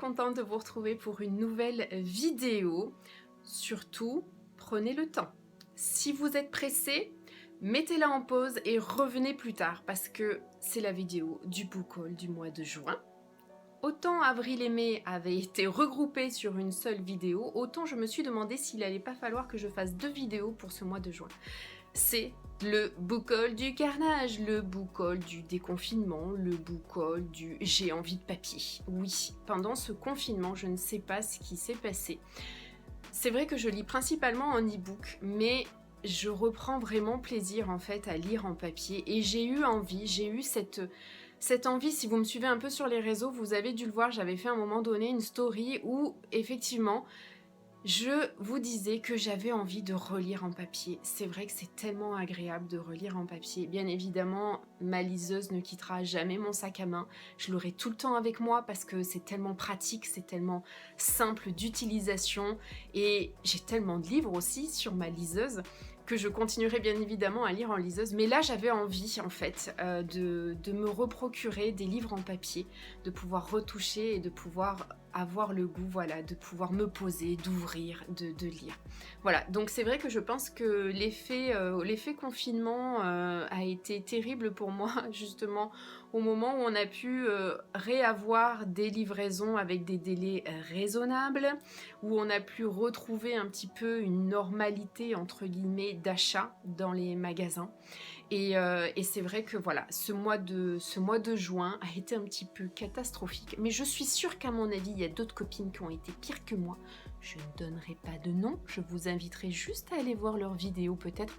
contente de vous retrouver pour une nouvelle vidéo. Surtout, prenez le temps. Si vous êtes pressé, mettez-la en pause et revenez plus tard parce que c'est la vidéo du book haul du mois de juin. Autant avril et mai avaient été regroupés sur une seule vidéo, autant je me suis demandé s'il n'allait pas falloir que je fasse 2 vidéos pour ce mois de juin. C'est le book haul du carnage, le book haul du déconfinement, le book haul du j'ai envie de papier. Oui, pendant ce confinement, je ne sais pas ce qui s'est passé. C'est vrai que je lis principalement en e-book, mais je reprends vraiment plaisir en fait à lire en papier et j'ai eu cette envie. Si vous me suivez un peu sur les réseaux, vous avez dû le voir, j'avais fait à un moment donné une story où effectivement je vous disais que j'avais envie de relire en papier. C'est vrai que c'est tellement agréable de relire en papier. Bien évidemment, ma liseuse ne quittera jamais mon sac à main. Je l'aurai tout le temps avec moi parce que c'est tellement pratique, c'est tellement simple d'utilisation. Et j'ai tellement de livres aussi sur ma liseuse que je continuerai bien évidemment à lire en liseuse. Mais là, j'avais envie en fait de me reprocurer des livres en papier, de pouvoir retoucher et de pouvoir avoir le goût, voilà, de pouvoir me poser, d'ouvrir, de lire. Voilà, donc c'est vrai que je pense que l'effet confinement a été terrible pour moi, justement, au moment où on a pu réavoir des livraisons avec des délais raisonnables, où on a pu retrouver un petit peu une normalité, entre guillemets, d'achat dans les magasins. Et c'est vrai que voilà, ce mois de juin a été un petit peu catastrophique. Mais je suis sûre qu'à mon avis, il y a d'autres copines qui ont été pires que moi. Je ne donnerai pas de nom. Je vous inviterai juste à aller voir leurs vidéos peut-être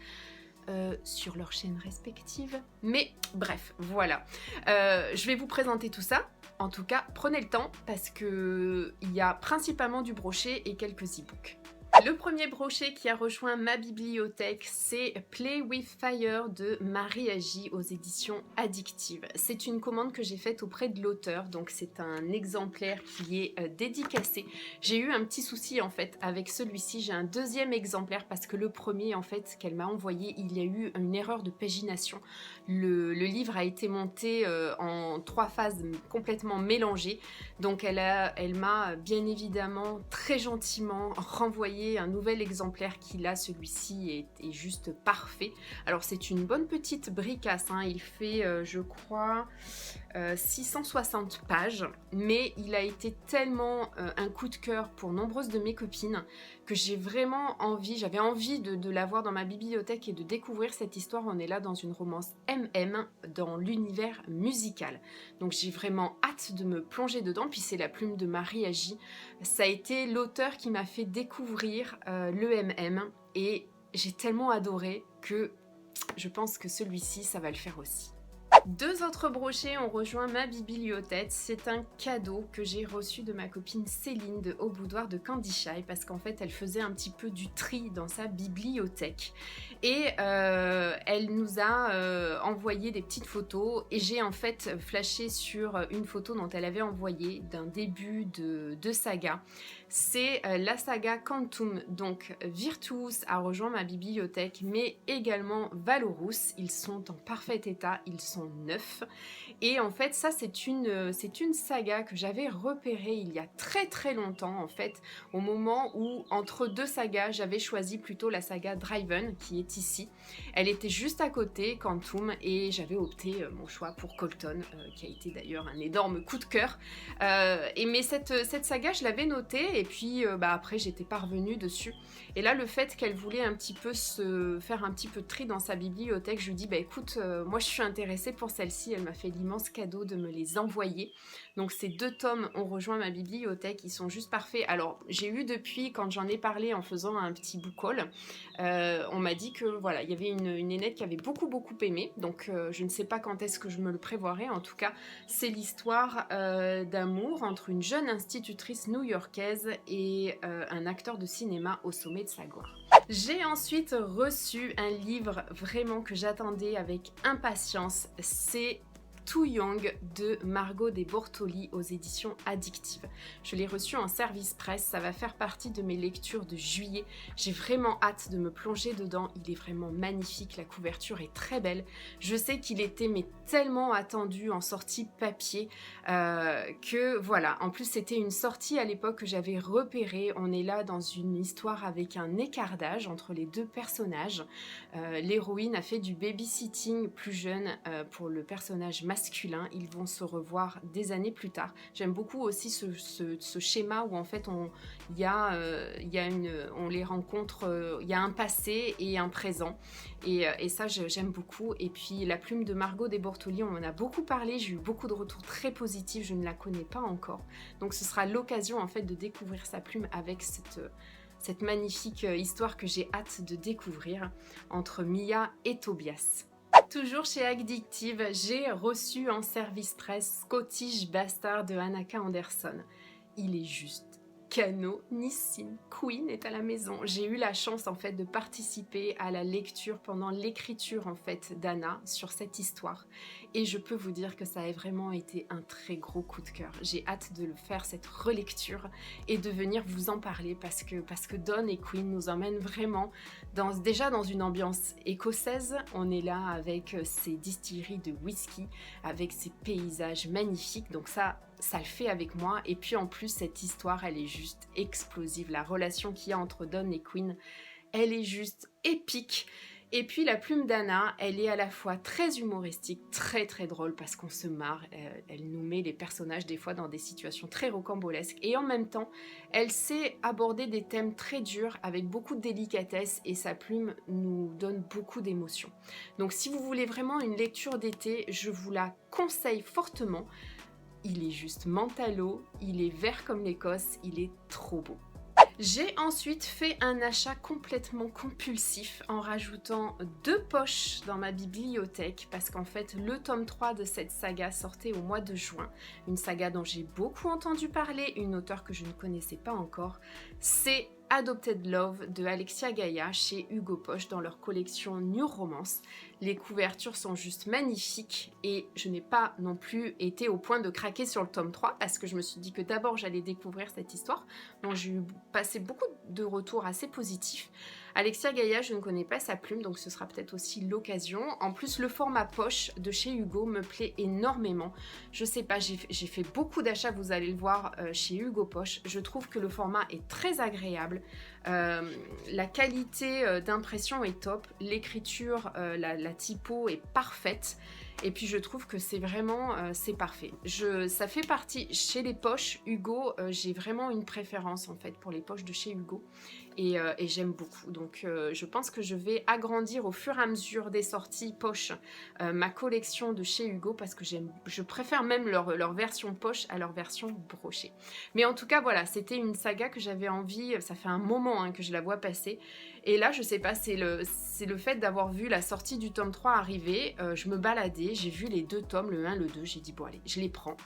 sur leurs chaînes respectives. Mais bref, voilà. Je vais vous présenter tout ça. En tout cas, prenez le temps parce qu'il y a principalement du brochet et quelques e-books. Le premier brochet qui a rejoint ma bibliothèque, c'est Play with Fire de Marie Agi aux éditions Addictive. C'est une commande que j'ai faite auprès de l'auteur, donc c'est un exemplaire qui est dédicacé. J'ai eu un petit souci en fait avec celui-ci, j'ai un deuxième exemplaire parce que le premier en fait qu'elle m'a envoyé, il y a eu une erreur de pagination. Le livre a été monté en 3 phases complètement mélangées, donc elle m'a bien évidemment très gentiment renvoyé un nouvel exemplaire qui là, celui-ci est juste parfait. Alors c'est une bonne petite bricasse, hein. Il fait je crois 660 pages, mais il a été tellement un coup de cœur pour nombreuses de mes copines que j'avais envie de l'avoir dans ma bibliothèque et de découvrir cette histoire. On est là dans une romance MM dans l'univers musical, donc j'ai vraiment hâte de me plonger dedans. Puis c'est la plume de Marie Agi, ça a été l'auteur qui m'a fait découvrir le MM et j'ai tellement adoré que je pense que celui-ci ça va le faire aussi. 2 autres brochets ont rejoint ma bibliothèque. C'est un cadeau que j'ai reçu de ma copine Céline de Au Boudoir de Candy Shy parce qu'en fait elle faisait un petit peu du tri dans sa bibliothèque et elle nous a envoyé des petites photos et j'ai en fait flashé sur une photo dont elle avait envoyé d'un début de saga. C'est la saga Quantum, donc Virtuous a rejoint ma bibliothèque, mais également Valorous. Ils sont en parfait état, ils sont neufs. Et en fait, ça c'est une saga que j'avais repérée il y a très très longtemps, en fait, au moment où, entre 2 sagas, j'avais choisi plutôt la saga Driven, qui est ici. Elle était juste à côté, Quantum, et j'avais opté mon choix pour Colton, qui a été d'ailleurs un énorme coup de cœur. Mais cette saga, je l'avais notée, et puis après j'étais pas revenue dessus. Et là le fait qu'elle voulait un petit peu se faire un petit peu de tri dans sa bibliothèque, je lui dis bah écoute, moi je suis intéressée pour celle-ci. Elle m'a fait l'immense cadeau de me les envoyer. Donc ces 2 tomes ont rejoint ma bibliothèque, ils sont juste parfaits. Alors j'ai eu depuis, quand j'en ai parlé en faisant un petit book haul, on m'a dit que voilà, il y avait une nénette qui avait beaucoup aimé, donc je ne sais pas quand est-ce que je me le prévoirai. En tout cas c'est l'histoire d'amour entre une jeune institutrice new-yorkaise et un acteur de cinéma au sommet de sa gloire. J'ai ensuite reçu un livre vraiment que j'attendais avec impatience, c'est Too Young de Margot De Bortoli aux éditions Addictive. Je l'ai reçu en service presse, ça va faire partie de mes lectures de juillet. J'ai vraiment hâte de me plonger dedans, il est vraiment magnifique, la couverture est très belle. Je sais qu'il était mais tellement attendu en sortie papier que voilà. En plus c'était une sortie à l'époque que j'avais repérée. On est là dans une histoire avec un écart d'âge entre les deux personnages. L'héroïne a fait du babysitting plus jeune pour le personnage masculin. Ils vont se revoir des années plus tard. J'aime beaucoup aussi ce schéma où en fait on les rencontre, il y a un passé et un présent. Et ça j'aime beaucoup. Et puis la plume de Margot De Bortoli, on en a beaucoup parlé, j'ai eu beaucoup de retours très positifs, je ne la connais pas encore. Donc ce sera l'occasion en fait de découvrir sa plume avec cette magnifique histoire que j'ai hâte de découvrir entre Mia et Tobias. Toujours chez Addictive, j'ai reçu en service presse Scottish Bastard de Annika Anderson. Il est juste canonissime. Queen est à la maison. J'ai eu la chance en fait de participer à la lecture pendant l'écriture en fait d'Anna sur cette histoire et je peux vous dire que ça a vraiment été un très gros coup de cœur. J'ai hâte de le faire cette relecture et de venir vous en parler parce que Don et Queen nous emmènent vraiment déjà dans une ambiance écossaise. On est là avec ces distilleries de whisky, avec ces paysages magnifiques, donc ça le fait avec moi. Et puis en plus cette histoire elle est juste explosive, la relation qu'il y a entre Don et Queen elle est juste épique. Et puis la plume d'Anna, elle est à la fois très humoristique, très très drôle parce qu'on se marre, elle nous met les personnages des fois dans des situations très rocambolesques et en même temps elle sait aborder des thèmes très durs avec beaucoup de délicatesse et sa plume nous donne beaucoup d'émotions. Donc si vous voulez vraiment une lecture d'été, je vous la conseille fortement. Il est juste mentalo, il est vert comme l'Écosse, il est trop beau. J'ai ensuite fait un achat complètement compulsif en rajoutant 2 poches dans ma bibliothèque parce qu'en fait le tome 3 de cette saga sortait au mois de juin, une saga dont j'ai beaucoup entendu parler, une auteure que je ne connaissais pas encore, c'est Adopted Love de Alexia Gaia chez Hugo Poche dans leur collection New Romance. Les couvertures sont juste magnifiques et je n'ai pas non plus été au point de craquer sur le tome 3 parce que je me suis dit que d'abord j'allais découvrir cette histoire. Donc j'ai eu passé beaucoup de retours assez positifs. Alexia Gaia, je ne connais pas sa plume, donc ce sera peut-être aussi l'occasion. En plus, le format poche de chez Hugo me plaît énormément. Je sais pas, j'ai fait beaucoup d'achats, vous allez le voir, chez Hugo Poche. Je trouve que le format est très agréable. La qualité d'impression est top. L'écriture, la typo est parfaite. Et puis je trouve que c'est vraiment, c'est parfait. Ça fait partie, chez les poches Hugo, j'ai vraiment une préférence en fait pour les poches de chez Hugo. Et j'aime beaucoup. Donc je pense que je vais agrandir au fur et à mesure des sorties poche ma collection de chez Hugo parce que je préfère même leur version poche à leur version brochée. Mais en tout cas voilà, c'était une saga que j'avais envie, ça fait un moment que je la vois passer. Et là je sais pas, c'est le fait d'avoir vu la sortie du tome 3 arriver, je me baladais, j'ai vu les 2 tomes, le 1, le 2, j'ai dit bon allez, je les prends.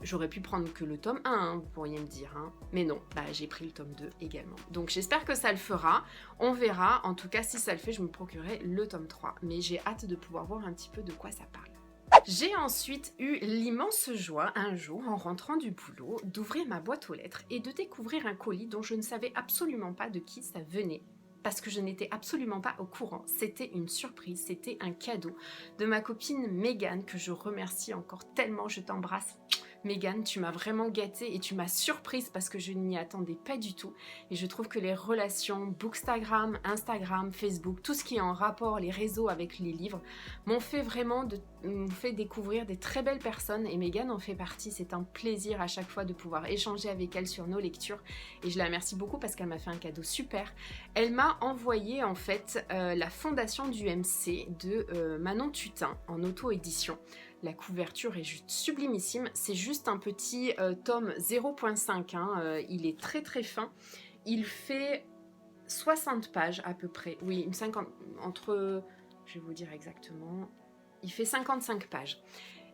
J'aurais pu prendre que le tome 1, vous pourriez me dire, mais non, j'ai pris le tome 2 également. Donc j'espère que ça le fera, on verra, en tout cas si ça le fait, je me procurerai le tome 3, mais j'ai hâte de pouvoir voir un petit peu de quoi ça parle. J'ai ensuite eu l'immense joie, un jour, en rentrant du boulot, d'ouvrir ma boîte aux lettres et de découvrir un colis dont je ne savais absolument pas de qui ça venait. Parce que je n'étais absolument pas au courant. C'était une surprise, c'était un cadeau de ma copine Mégane, que je remercie encore tellement, je t'embrasse. Mégane, tu m'as vraiment gâtée et tu m'as surprise parce que je n'y attendais pas du tout. Et je trouve que les relations Bookstagram, Instagram, Facebook, tout ce qui est en rapport, les réseaux avec les livres, m'ont fait découvrir des très belles personnes et Mégane en fait partie. C'est un plaisir à chaque fois de pouvoir échanger avec elle sur nos lectures et je la remercie beaucoup parce qu'elle m'a fait un cadeau super. Elle m'a envoyé en fait la fondation du MC de Manon Tutin en auto-édition. La couverture est juste sublimissime, c'est juste un petit tome 0.5, il est très très fin, il fait 60 pages à peu près, oui, je vais vous dire exactement, il fait 55 pages.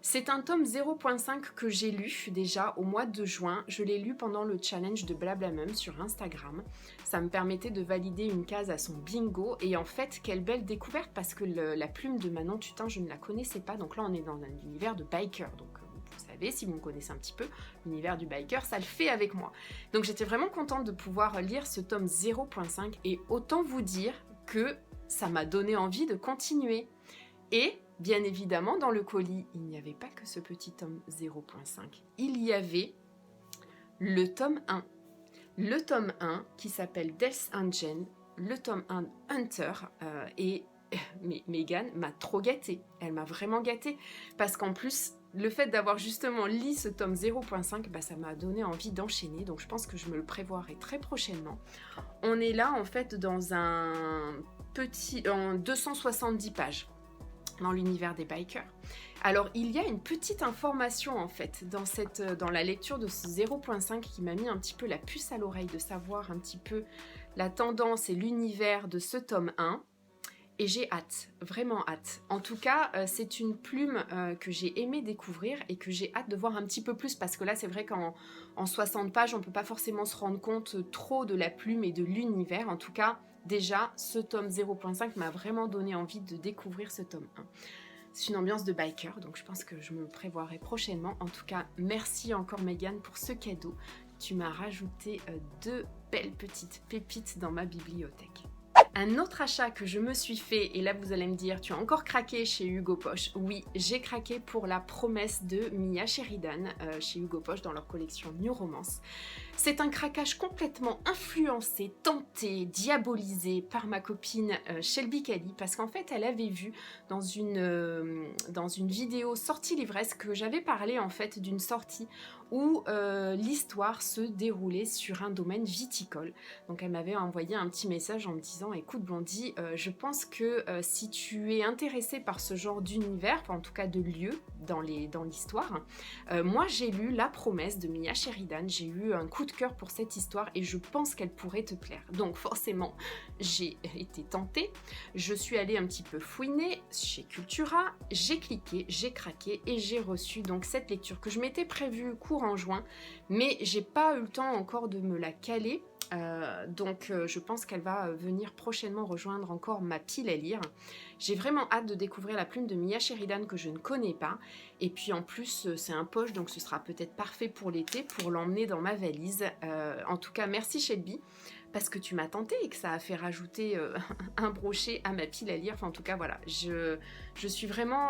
C'est un tome 0.5 que j'ai lu déjà au mois de juin. Je l'ai lu pendant le challenge de Blablamum sur Instagram. Ça me permettait de valider une case à son bingo. Et en fait, quelle belle découverte parce que la plume de Manon Tutin, je ne la connaissais pas. Donc là, on est dans un univers de biker. Donc vous savez, si vous me connaissez un petit peu, l'univers du biker, ça le fait avec moi. Donc j'étais vraiment contente de pouvoir lire ce tome 0.5. Et autant vous dire que ça m'a donné envie de continuer. Et bien évidemment, dans le colis, il n'y avait pas que ce petit tome 0.5. Il y avait le tome 1. Le tome 1 qui s'appelle Death Engine, le tome 1 Hunter. Mais Megan m'a trop gâtée. Elle m'a vraiment gâtée. Parce qu'en plus, le fait d'avoir justement lu ce tome 0.5, bah, ça m'a donné envie d'enchaîner. Donc je pense que je me le prévoirai très prochainement. On est là en fait dans un petit... en 270 pages. Dans l'univers des bikers. Alors, il y a une petite information en fait dans la lecture de ce 0.5 qui m'a mis un petit peu la puce à l'oreille de savoir un petit peu la tendance et l'univers de ce tome 1. Et j'ai hâte, vraiment hâte. En tout cas, c'est une plume que j'ai aimé découvrir et que j'ai hâte de voir un petit peu plus parce que là, c'est vrai qu'en 60 pages, on ne peut pas forcément se rendre compte trop de la plume et de l'univers. En tout cas, déjà, ce tome 0.5 m'a vraiment donné envie de découvrir ce tome 1. C'est une ambiance de biker, donc je pense que je me le prévoirai prochainement. En tout cas, merci encore Megan pour ce cadeau. Tu m'as rajouté 2 belles petites pépites dans ma bibliothèque. Un autre achat que je me suis fait, et là vous allez me dire, tu as encore craqué chez Hugo Poche. Oui, j'ai craqué pour La Promesse de Mia Sheridan chez Hugo Poche dans leur collection New Romance. C'est un craquage complètement influencé, tenté, diabolisé par ma copine Shelby Kelly parce qu'en fait elle avait vu dans une vidéo sortie livresque que j'avais parlé en fait d'une sortie où l'histoire se déroulait sur un domaine viticole. Donc elle m'avait envoyé un petit message en me disant écoute Blondie, je pense que si tu es intéressée par ce genre d'univers, enfin en tout cas de lieu dans l'histoire, moi j'ai lu La Promesse de Mia Sheridan, j'ai eu un coup de cœur pour cette histoire et je pense qu'elle pourrait te plaire. Donc forcément j'ai été tentée, je suis allée un petit peu fouiner chez Cultura, j'ai cliqué, j'ai craqué et j'ai reçu donc cette lecture que je m'étais prévue courant juin, mais j'ai pas eu le temps encore de me la caler. Donc je pense qu'elle va venir prochainement rejoindre encore ma pile à lire. J'ai vraiment hâte de découvrir la plume de Mia Sheridan que je ne connais pas. Et puis en plus c'est un poche donc ce sera peut-être parfait pour l'été pour l'emmener dans ma valise. En tout cas merci Shelby parce que tu m'as tenté et que ça a fait rajouter un brochet à ma pile à lire. Enfin en tout cas voilà, je suis vraiment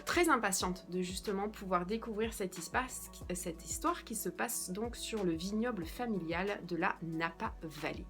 très impatiente de justement pouvoir découvrir cette histoire qui se passe donc sur le vignoble familial de la Napa Valley.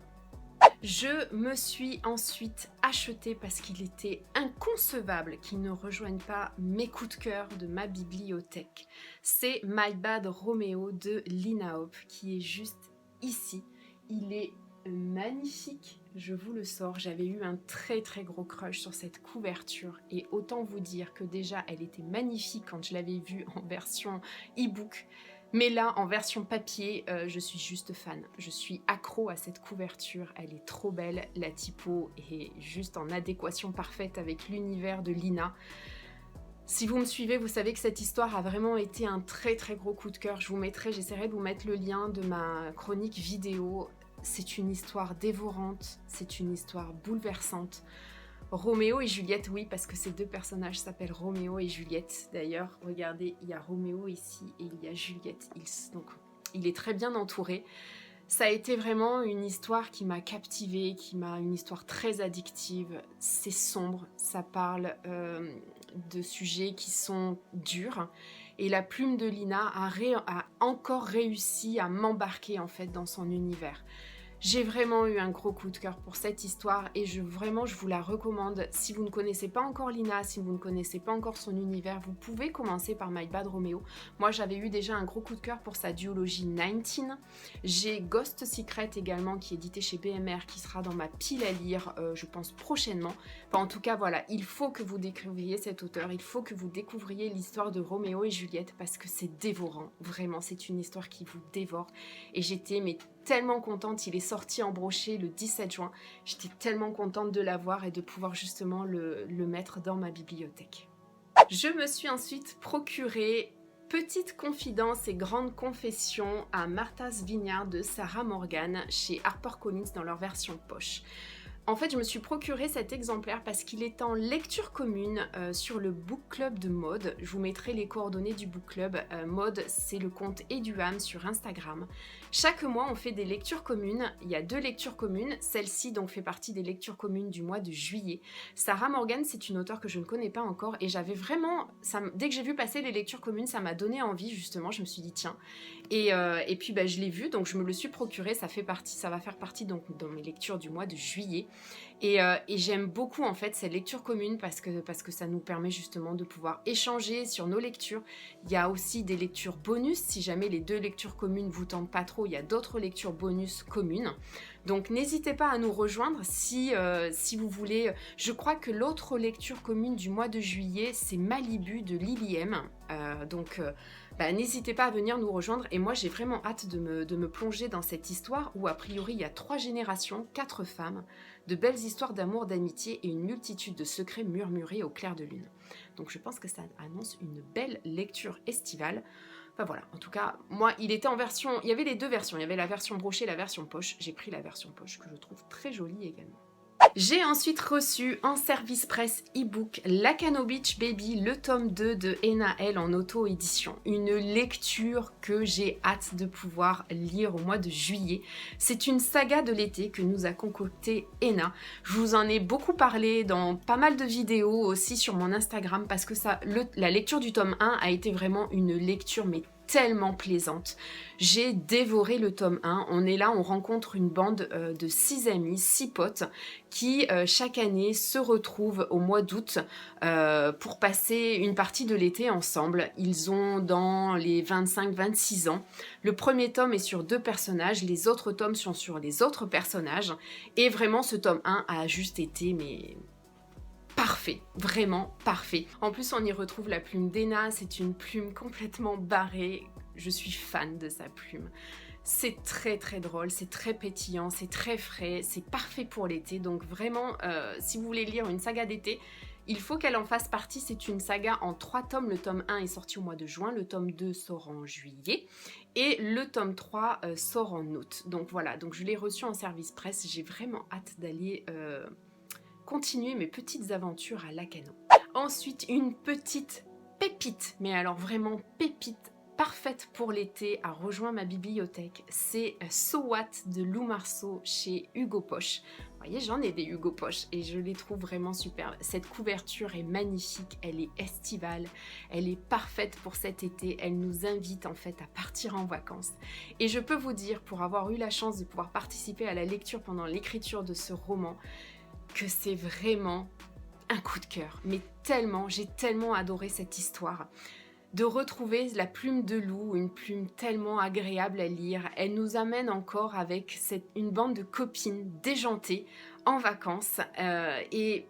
Je me suis ensuite achetée parce qu'il était inconcevable qu'ils ne rejoignent pas mes coups de cœur de ma bibliothèque. C'est My Bad Romeo de Lina Hope qui est juste ici. Il est magnifique, je vous le sors. J'avais eu un très très gros crush sur cette couverture et autant vous dire que déjà elle était magnifique quand je l'avais vue en version e-book. Mais là, en version papier, je suis juste fan. Je suis accro à cette couverture. Elle est trop belle. La typo est juste en adéquation parfaite avec l'univers de Lina. Si vous me suivez, vous savez que cette histoire a vraiment été un très très gros coup de cœur. J'essaierai de vous mettre le lien de ma chronique vidéo. C'est une histoire dévorante. C'est une histoire bouleversante. Roméo et Juliette, oui, parce que ces deux personnages s'appellent Roméo et Juliette. D'ailleurs, regardez, il y a Roméo ici et il y a Juliette. Donc, il est très bien entouré. Ça a été vraiment une histoire qui m'a captivée, une histoire très addictive. C'est sombre, ça parle de sujets qui sont durs. Et la plume de Lina a encore réussi à m'embarquer en fait dans son univers. J'ai vraiment eu un gros coup de cœur pour cette histoire et je vous la recommande. Si vous ne connaissez pas encore Lina, si vous ne connaissez pas encore son univers, vous pouvez commencer par My Bad Romeo. Moi, j'avais eu déjà un gros coup de cœur pour sa duologie 19. J'ai Ghost Secret également qui est édité chez BMR qui sera dans ma pile à lire, je pense prochainement. Enfin, en tout cas, voilà, il faut que vous découvriez cet auteur, il faut que vous découvriez l'histoire de Roméo et Juliette parce que c'est dévorant. Vraiment, c'est une histoire qui vous dévore. Et j'étais tellement contente, il est sorti en brochet le 17 juin, j'étais tellement contente de l'avoir et de pouvoir justement le mettre dans ma bibliothèque. Je me suis ensuite procuré Petite confidence et grande confession à Martha's Vineyard de Sarah Morgan chez HarperCollins dans leur version poche. En fait, je me suis procuré cet exemplaire parce qu'il est en lecture commune sur le book club de Maud. Je vous mettrai les coordonnées du book club. Maud, c'est le compte Eduham sur Instagram. Chaque mois, on fait des lectures communes. Il y a 2 lectures communes. Celle-ci donc fait partie des lectures communes du mois de juillet. Sarah Morgan, c'est une auteure que je ne connais pas encore et j'avais vraiment... dès que j'ai vu passer les lectures communes, ça m'a donné envie justement. Je me suis dit tiens. Et puis bah, je l'ai vu, donc je me le suis procuré. Ça va faire partie donc dans mes lectures du mois de juillet. Et j'aime beaucoup en fait cette lecture commune parce que ça nous permet justement de pouvoir échanger sur nos lectures. Il y a aussi des lectures bonus, si jamais les 2 lectures communes vous tentent pas trop, il y a d'autres lectures bonus communes. Donc n'hésitez pas à nous rejoindre si vous voulez. Je crois que l'autre lecture commune du mois de juillet, c'est Malibu de Lily M. N'hésitez pas à venir nous rejoindre et moi j'ai vraiment hâte de me plonger dans cette histoire où a priori il y a 3 générations, 4 femmes, de belles histoires d'amour, d'amitié et une multitude de secrets murmurés au clair de lune. Donc je pense que ça annonce une belle lecture estivale. Enfin voilà, en tout cas, moi il était en version, il y avait les 2 versions, il y avait la version brochée et la version poche. J'ai pris la version poche que je trouve très jolie également. J'ai ensuite reçu en service presse e-book Lacanau Beach Baby, le tome 2 de Henna L en auto-édition. Une lecture que j'ai hâte de pouvoir lire au mois de juillet. C'est une saga de l'été que nous a concocté Henna. Je vous en ai beaucoup parlé dans pas mal de vidéos aussi sur mon Instagram parce que la lecture du tome 1 a été vraiment une lecture mais tellement plaisante. J'ai dévoré le tome 1. On est là, on rencontre une bande de 6 amis, 6 potes qui chaque année se retrouvent au mois d'août pour passer une partie de l'été ensemble. Ils ont dans les 25-26 ans. Le premier tome est sur 2 personnages, les autres tomes sont sur les autres personnages. Et vraiment, ce tome 1 a juste été mais parfait, vraiment parfait. En plus, on y retrouve la plume d'Henna, c'est une plume complètement barrée. Je suis fan de sa plume. C'est très très drôle, c'est très pétillant, c'est très frais, c'est parfait pour l'été. Donc vraiment, si vous voulez lire une saga d'été, il faut qu'elle en fasse partie. C'est une saga en 3 tomes. Le tome 1 est sorti au mois de juin, le tome 2 sort en juillet et le tome 3 sort en août. Donc voilà, donc je l'ai reçu en service presse. J'ai vraiment hâte d'aller... continuer mes petites aventures à Lacanau. Ensuite, une petite pépite, mais alors vraiment pépite, parfaite pour l'été, a rejoint ma bibliothèque. C'est So What de Lou Marceau chez Hugo Poche. Vous voyez, j'en ai des Hugo Poche et je les trouve vraiment superbes. Cette couverture est magnifique, elle est estivale, elle est parfaite pour cet été, elle nous invite en fait à partir en vacances. Et je peux vous dire, pour avoir eu la chance de pouvoir participer à la lecture pendant l'écriture de ce roman, que c'est vraiment un coup de cœur, mais tellement, j'ai tellement adoré cette histoire. De retrouver la plume de Lou, une plume tellement agréable à lire, elle nous amène encore avec une bande de copines déjantées en vacances et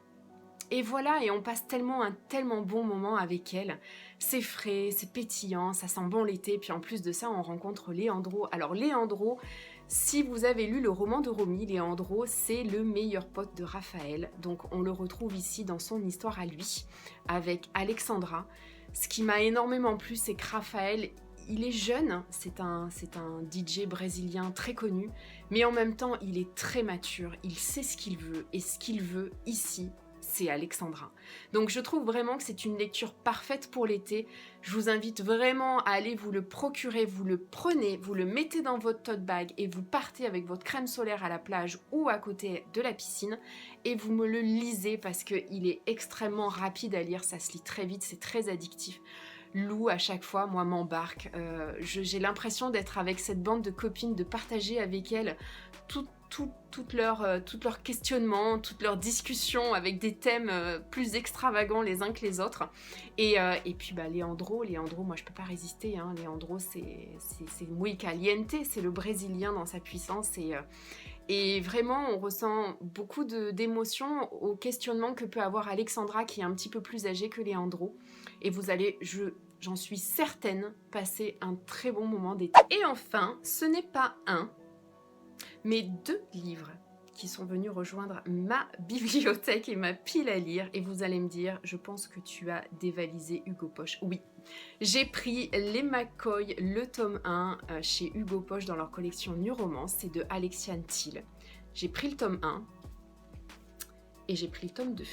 voilà, et on passe un tellement bon moment avec elle. C'est frais, c'est pétillant, ça sent bon l'été, puis en plus de ça, on rencontre Léandro. Alors Léandro, si vous avez lu le roman de Romy, Léandro, c'est le meilleur pote de Raphaël. Donc on le retrouve ici dans son histoire à lui, avec Alexandra. Ce qui m'a énormément plu, c'est que Raphaël, il est jeune, c'est un DJ brésilien très connu, mais en même temps, il est très mature, il sait ce qu'il veut, et ce qu'il veut ici, c'est Alexandra. Donc je trouve vraiment que c'est une lecture parfaite pour l'été. Je vous invite vraiment à aller vous le procurer, vous le prenez, vous le mettez dans votre tote bag et vous partez avec votre crème solaire à la plage ou à côté de la piscine et vous me le lisez parce qu'il est extrêmement rapide à lire, ça se lit très vite, c'est très addictif. Lou, à chaque fois, moi, m'embarque. J'ai l'impression d'être avec cette bande de copines, de partager avec elles toutes leurs questionnements, toutes leurs discussions avec des thèmes plus extravagants les uns que les autres. Et puis Leandro, moi je peux pas résister. Hein. Leandro, c'est muy caliente, c'est le Brésilien dans sa puissance. Et vraiment, on ressent beaucoup d'émotions au questionnement que peut avoir Alexandra, qui est un petit peu plus âgée que Leandro. Et vous allez, j'en suis certaine, passer un très bon moment d'été. Et enfin, ce n'est pas un, mais 2 livres qui sont venus rejoindre ma bibliothèque et ma pile à lire. Et vous allez me dire, je pense que tu as dévalisé Hugo Poche. Oui, j'ai pris les McCoy, le tome 1 chez Hugo Poche dans leur collection New Romance. C'est de Alexiane Thiel. J'ai pris le tome 1 et j'ai pris le tome 2.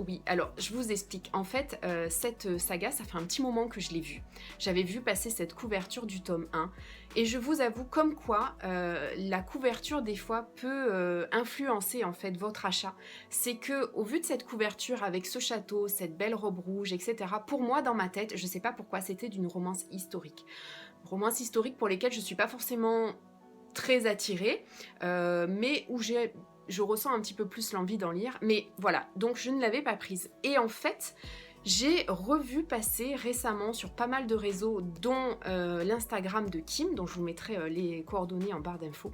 Oui, alors je vous explique. En fait, cette saga, ça fait un petit moment que je l'ai vue. J'avais vu passer cette couverture du tome 1 et je vous avoue comme quoi la couverture des fois peut influencer en fait votre achat. C'est que au vu de cette couverture avec ce château, cette belle robe rouge, etc. Pour moi, dans ma tête, je sais pas pourquoi, c'était d'une romance historique. Romance historique pour lesquelles je suis pas forcément très attirée, mais où je ressens un petit peu plus l'envie d'en lire, mais voilà, donc je ne l'avais pas prise. Et en fait, j'ai revu passer récemment sur pas mal de réseaux, dont l'Instagram de Kim, dont je vous mettrai les coordonnées en barre d'infos.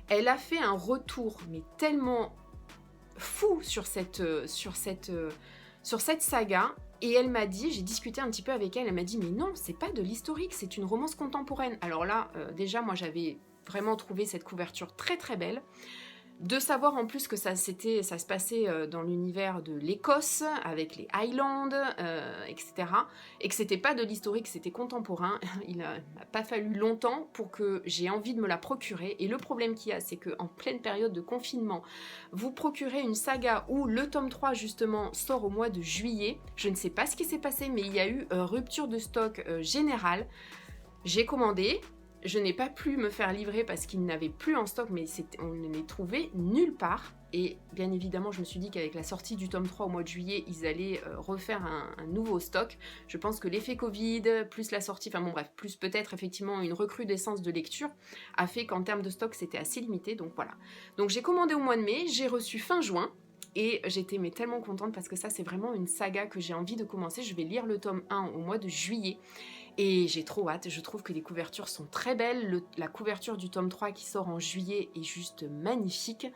Elle a fait un retour, mais tellement fou sur cette saga, et elle m'a dit, j'ai discuté un petit peu avec elle, elle m'a dit, mais non, c'est pas de l'historique, c'est une romance contemporaine. Alors là, déjà, moi j'avais vraiment trouvé cette couverture très très belle. De savoir en plus que ça se passait dans l'univers de l'Écosse, avec les Highlands, etc. Et que c'était pas de l'historique, c'était contemporain. Il m'a pas fallu longtemps pour que j'ai envie de me la procurer. Et le problème qu'il y a, c'est qu'en pleine période de confinement, vous procurez une saga où le tome 3 justement sort au mois de juillet. Je ne sais pas ce qui s'est passé, mais il y a eu rupture de stock générale. J'ai commandé. Je n'ai pas pu me faire livrer parce qu'ils n'avaient plus en stock, mais on ne les trouvait nulle part. Et bien évidemment, je me suis dit qu'avec la sortie du tome 3 au mois de juillet, ils allaient refaire un nouveau stock. Je pense que l'effet Covid, plus la sortie, enfin bon bref, plus peut-être effectivement une recrudescence de lecture, a fait qu'en termes de stock, c'était assez limité. Donc voilà. Donc j'ai commandé au mois de mai, j'ai reçu fin juin. Et j'étais mais tellement contente parce que ça, c'est vraiment une saga que j'ai envie de commencer. Je vais lire le tome 1 au mois de juillet. Et j'ai trop hâte, je trouve que les couvertures sont très belles. La couverture du tome 3 qui sort en juillet est juste magnifique.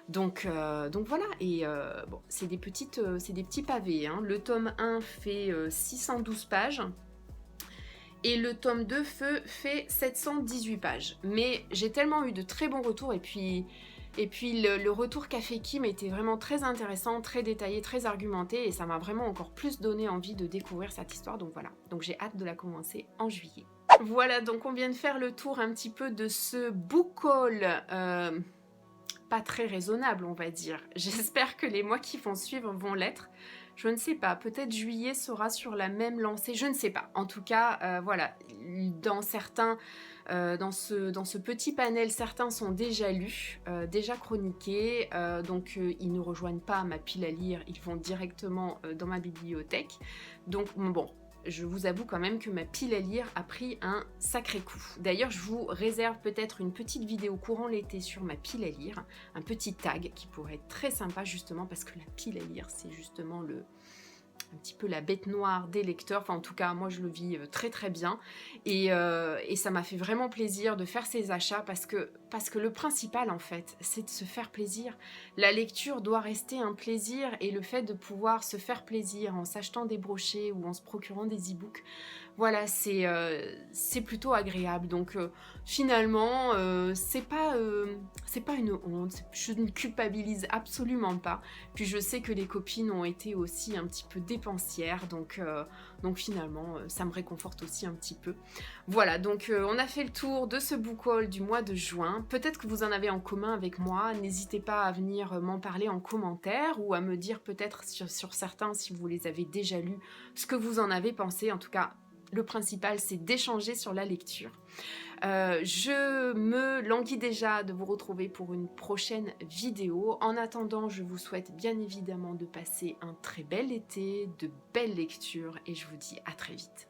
Donc voilà, et bon, c'est des petits pavés. Hein. Le tome 1 fait 612 pages. Et le tome 2 fait 718 pages. Mais j'ai tellement eu de très bons retours. Et puis le retour qu'a fait Kim était vraiment très intéressant, très détaillé, très argumenté. Et ça m'a vraiment encore plus donné envie de découvrir cette histoire. Donc voilà, donc j'ai hâte de la commencer en juillet. Voilà, donc on vient de faire le tour un petit peu de ce book haul pas très raisonnable, on va dire. J'espère que les mois qui vont suivre vont l'être. Je ne sais pas, peut-être juillet sera sur la même lancée, je ne sais pas. En tout cas, voilà, dans ce petit panel, certains sont déjà lus, déjà chroniqués, donc ils ne rejoignent pas ma pile à lire, ils vont directement dans ma bibliothèque. Donc bon, je vous avoue quand même que ma pile à lire a pris un sacré coup. D'ailleurs, je vous réserve peut-être une petite vidéo courant l'été sur ma pile à lire, un petit tag qui pourrait être très sympa justement parce que la pile à lire, c'est justement un petit peu la bête noire des lecteurs. Enfin, en tout cas, moi, je le vis très très bien. Et ça m'a fait vraiment plaisir de faire ces achats parce que le principal, en fait, c'est de se faire plaisir. La lecture doit rester un plaisir et le fait de pouvoir se faire plaisir en s'achetant des brochets ou en se procurant des e-books, voilà, c'est plutôt agréable. Donc, finalement, c'est pas une honte. Je ne culpabilise absolument pas. Puis je sais que les copines ont été aussi un petit peu dépensières, donc finalement, ça me réconforte aussi un petit peu. Voilà, donc on a fait le tour de ce book haul du mois de juin. Peut-être que vous en avez en commun avec moi. N'hésitez pas à venir m'en parler en commentaire ou à me dire peut-être sur certains, si vous les avez déjà lus, ce que vous en avez pensé. En tout cas, le principal, c'est d'échanger sur la lecture. Je me languis déjà de vous retrouver pour une prochaine vidéo. En attendant, je vous souhaite bien évidemment de passer un très bel été, de belles lectures et je vous dis à très vite.